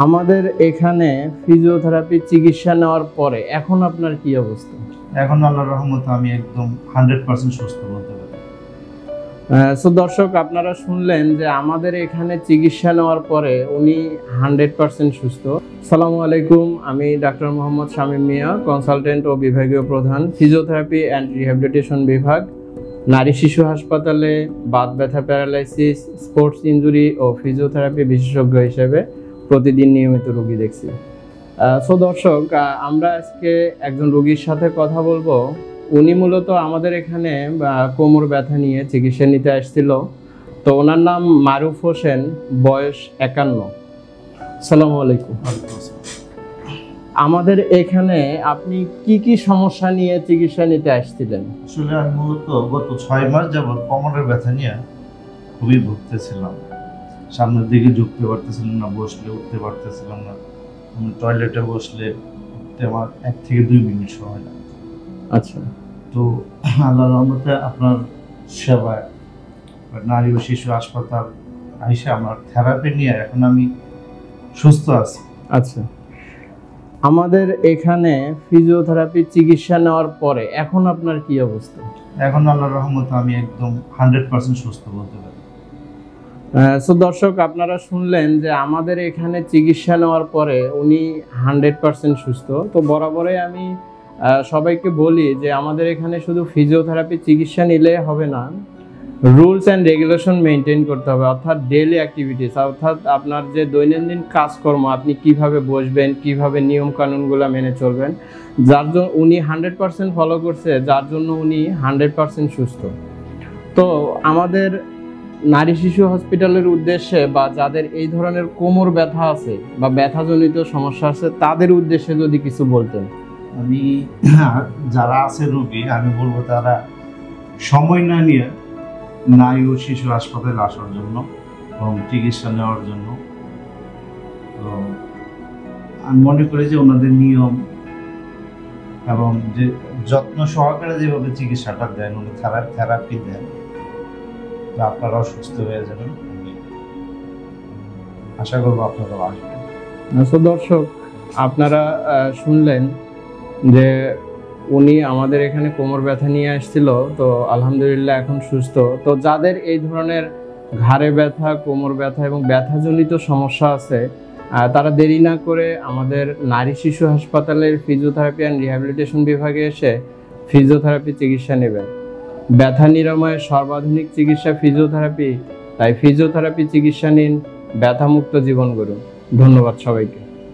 আমাদের এখানে ফিজিওথেরাপি চিকিৎসা নেওয়ার পরে এখন আপনার কি অবস্থা? এখন আল্লাহর রহমতে আমি একদম 100% সুস্থ বলতে পারি। সো দর্শক, আপনারা শুনলেন যে আমাদের এখানে চিকিৎসা নেওয়ার পরে উনি 100% সুস্থ। আসসালামু আলাইকুম, আমি ডাক্তার মোহাম্মদ শামীম মিয়া, কনসালটেন্ট ও বিভাগীয় প্রধান, ফিজিওথেরাপি অ্যান্ড রিহ্যাবিলিটেশন বিভাগ, নারী শিশু হাসপাতালে বাত ব্যথা, প্যারালাইসিস, স্পোর্টস ইনজুরি ও ফিজিওথেরাপি বিশেষজ্ঞ হিসেবে প্রতিদিন নিয়মিত রোগী দেখছি। সো দর্শক, আমরা আজকে একজন রোগীর সাথে কথা বলবো। উনি মূলত আমাদের এখানে কোমর ব্যথা নিয়ে চিকিৎসা নিতে আসছিল। তো ওনার নাম মারুফ হোসেন, বয়স 51। আসসালামু আলাইকুম। আমাদের এখানে আপনি কি সমস্যা নিয়ে চিকিৎসা নিতে আসছিলেন? আসলে আমি মূলত গত 6 মাস যাবত কোমরের ব্যথা নিয়ে খুবই ভুগতেছিলাম। সামনের দিকে ঝুঁকতে পারতেছিলাম না, বসলে উঠতে পারতেছিলাম না। আমি টয়লেটে বসলে উঠতে আমার 1 থেকে 2 মিনিট সময় লাগে। আচ্ছা। তো আল্লাহর রহমতে আপনার সেবায় নারী ও শিশু হাসপাতাল আইসা আমার থেরাপি নিয়ে এখন আমি সুস্থ আছি। আচ্ছা, আমাদের এখানে ফিজিওথেরাপি চিকিৎসা নেওয়ার পরে এখন আপনার কি অবস্থা? এখন আল্লাহর রহমতে আমি একদম 100% সুস্থ বলতে পারি। সো দর্শক, আপনারা শুনলেন যে আমাদের এখানে চিকিৎসা নেওয়ার পরে উনি 100% সুস্থ। তো বরাবরই আমি সবাইকে বলি যে আমাদের এখানে শুধু ফিজিওথেরাপি চিকিৎসা নিলে হবে না, রুলস অ্যান্ড রেগুলেশন মেনটেন করতে হবে। অর্থাৎ ডেইলি অ্যাক্টিভিটিস, অর্থাৎ আপনার যে দৈনন্দিন কাজকর্ম, আপনি কিভাবে বসবেন, কিভাবে নিয়ম কানুনগুলো মেনে চলবেন, যার জন্য উনি 100% ফলো করছে, যার জন্য উনি 100% সুস্থ। তো আমাদের নারী শিশু হসপিটালের উদ্দেশ্যে বা যাদের এই ধরনের কোমর ব্যথা আছে বা ব্যথাজনিত সমস্যা আছে তাদের উদ্দেশ্যে যদি কিছু বলতেন। আমি যারা আছে রোগী, আমি বলবো তারা সময় না নিয়ে নারী ও শিশু হাসপাতালে আসার জন্য এবং চিকিৎসা নেওয়ার জন্য। তো আমি মনে করি যে ওনাদের নিয়ম এবং যে যত্ন সহকারে যেভাবে চিকিৎসাটা দেন, উনি থেরাপি দেন, তো আপনারাও সুস্থ হয়ে যাবেন। আশা করবো আপনারাও আসবেন। তো দর্শক, আপনারা শুনলেন যে উনি আমাদের এখানে কোমর ব্যথা নিয়ে আসছিল। তো আলহামদুলিল্লাহ এখন সুস্থ। তো যাদের এই ধরনের ঘাড়ে ব্যথা, কোমর ব্যথা এবং ব্যথাজনিত সমস্যা আছে, তারা দেরি না করে আমাদের নারী শিশু হাসপাতালের ফিজিওথেরাপি অ্যান্ড রিহ্যাবিলিটেশন বিভাগে এসে ফিজিওথেরাপি চিকিৎসা নেবেন। ব্যথা নিরাময়ের সর্বাধুনিক চিকিৎসা ফিজিওথেরাপি। তাই ফিজিওথেরাপি চিকিৎসা নিন, ব্যথামুক্ত জীবন গড়ুন। ধন্যবাদ সবাইকে।